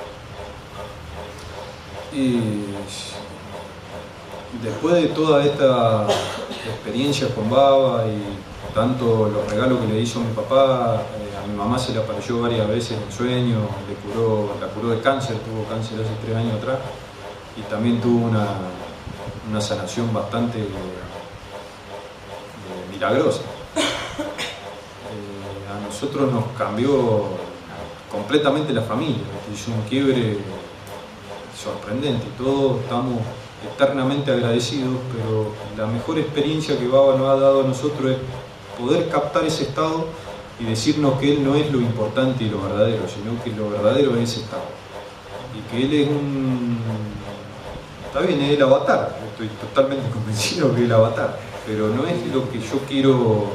Y después de toda esta experiencia con Baba y tanto los regalos que le hizo mi papá, a mi mamá se le apareció varias veces en sueño, la curó de cáncer, tuvo cáncer hace 3 años atrás y también tuvo una sanación bastante milagrosa. A nosotros nos cambió completamente la familia, hizo un quiebre sorprendente, todos estamos eternamente agradecidos, pero la mejor experiencia que Baba nos ha dado a nosotros es poder captar ese estado y decirnos que él no es lo importante y lo verdadero, sino que lo verdadero es ese estado. Y que él es está bien, es el avatar, estoy totalmente convencido que es el avatar, pero no es lo que yo quiero,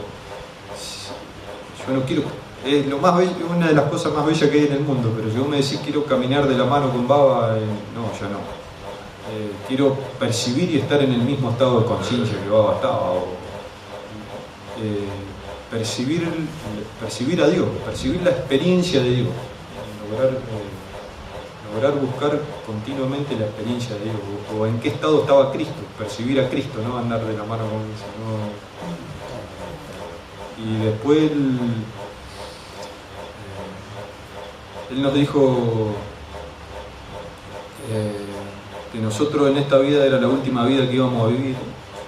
yo no quiero, es lo más bello, una de las cosas más bellas que hay en el mundo, pero si vos me decís quiero caminar de la mano con Baba, no, ya no. Quiero percibir y estar en el mismo estado de conciencia que Baba estaba, percibir a Dios, percibir la experiencia de Dios, lograr buscar continuamente la experiencia de Dios, o en qué estado estaba Cristo, percibir a Cristo, no andar de la mano con Él, sino... Y después Él nos dijo que nosotros en esta vida era la última vida que íbamos a vivir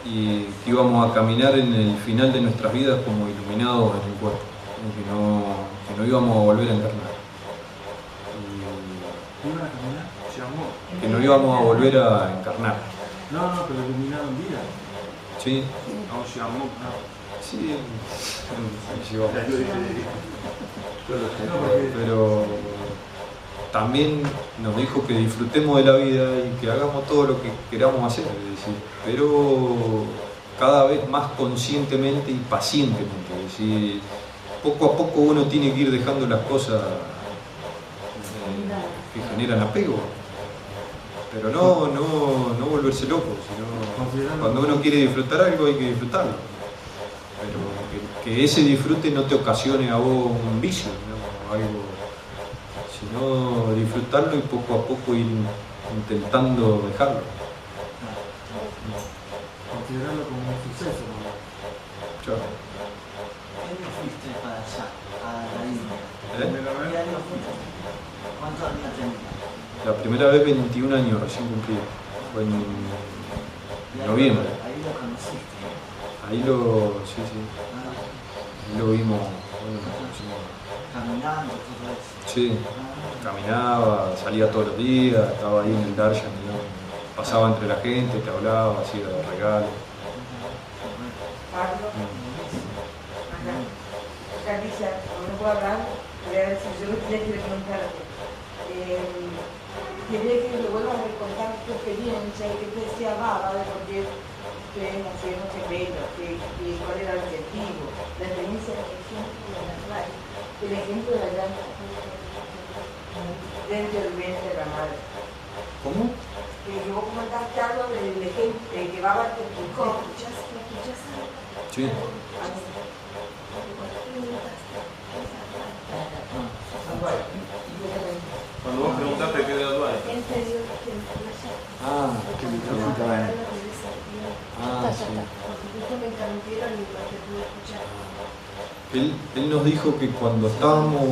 y que íbamos a caminar en el final de nuestras vidas como iluminados en el cuerpo, que no íbamos a volver a encarnar. ¿Iban a caminar? Que no íbamos a volver a encarnar. No, pero iluminado en vida. Sí. No, Shamuk, Sí. No, pero también nos dijo que disfrutemos de la vida y que hagamos todo lo que queramos hacer, es decir, pero cada vez más conscientemente y pacientemente, es decir, poco a poco uno tiene que ir dejando las cosas que generan apego, pero no volverse loco, sino cuando uno quiere disfrutar algo hay que disfrutarlo, pero que ese disfrute no te ocasione a vos un vicio, ¿no? Algo, sino disfrutarlo y poco a poco ir intentando dejarlo. Considerarlo como un suceso, ¿no? Chao. ¿Qué fuiste para allá, a la India? ¿Eh? ¿Qué año fuiste? ¿Cuántos años tenías? La primera vez 21 años recién cumplido, fue en noviembre. Ahí lo conociste. Ahí sí. Ahí lo vimos. Bueno, Caminando, todo eso. sí, caminaba, salía todos los días, estaba ahí en el darshan, digamos, pasaba entre la gente, te hablaba, hacía regalos. Pablo, acá, Alicia, como no puedo hablar, voy a decir, yo quería preguntarte. Quería que le vuelvas a contar tu experiencia y que te decía Baba de por qué ustedes hacían gemelos, cuál era el objetivo, la experiencia del ejemplo de la radio, el ejemplo de la llanta dentro del vientre de la madre. ¿Cómo? Que vos comentaste algo del ejemplo que Baba te explicó. Sí. Cuando vos preguntaste qué edad hay. Ah, qué bien. Él nos dijo que cuando estábamos,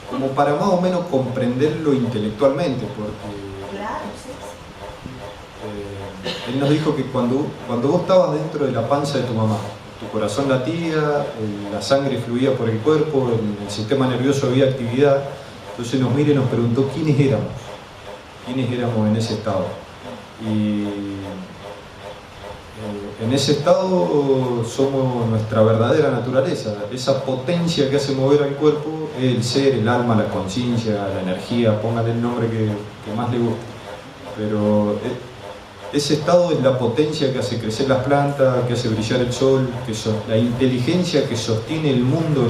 como para más o menos comprenderlo intelectualmente, porque él nos dijo que cuando vos estabas dentro de la panza de tu mamá, tu corazón latía, la sangre fluía por el cuerpo, en el sistema nervioso había actividad, entonces nos mira y nos preguntó quiénes éramos en ese estado. Y en ese estado somos nuestra verdadera naturaleza, esa potencia que hace mover al cuerpo es el ser, el alma, la conciencia, la energía, póngale el nombre que más le guste. Pero ese estado es la potencia que hace crecer las plantas, que hace brillar el sol, la inteligencia que sostiene el mundo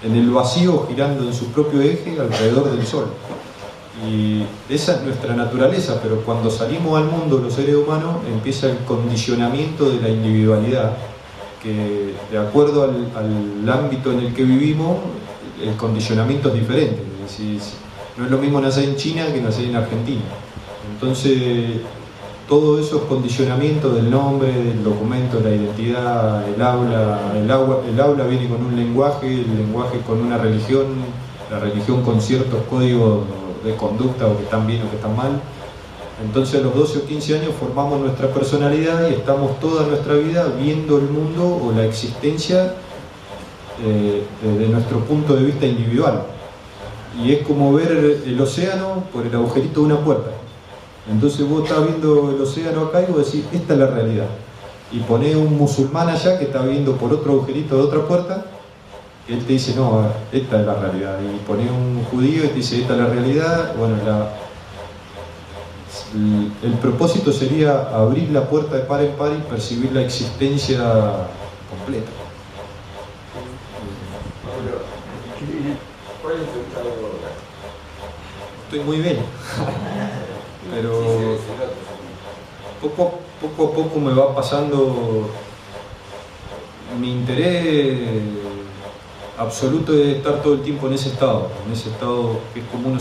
en el vacío, girando en su propio eje alrededor del sol. Y esa es nuestra naturaleza, pero cuando salimos al mundo los seres humanos empieza el condicionamiento de la individualidad, que de acuerdo al ámbito en el que vivimos, el condicionamiento es diferente. Es decir, no es lo mismo nacer en China que nacer en Argentina. Entonces, todos esos condicionamientos del nombre, del documento, la identidad, el aula viene con un lenguaje, el lenguaje con una religión, la religión con ciertos códigos de conducta, o que están bien o que están mal. Entonces a los 12 o 15 años formamos nuestra personalidad y estamos toda nuestra vida viendo el mundo o la existencia desde nuestro punto de vista individual. Y es como ver el océano por el agujerito de una puerta. Entonces vos estás viendo el océano acá y vos decís, esta es la realidad. Y ponés un musulmán allá que está viendo por otro agujerito de otra puerta, y él te dice, no, esta es la realidad. Y ponés un judío y te dice, esta es la realidad. Bueno, el propósito sería abrir la puerta de par en par y percibir la existencia completa. ¿Cuál es tu estado de ahora? Estoy muy bien, pero poco a poco me va pasando. Mi interés absoluto es estar todo el tiempo en ese estado que es como uno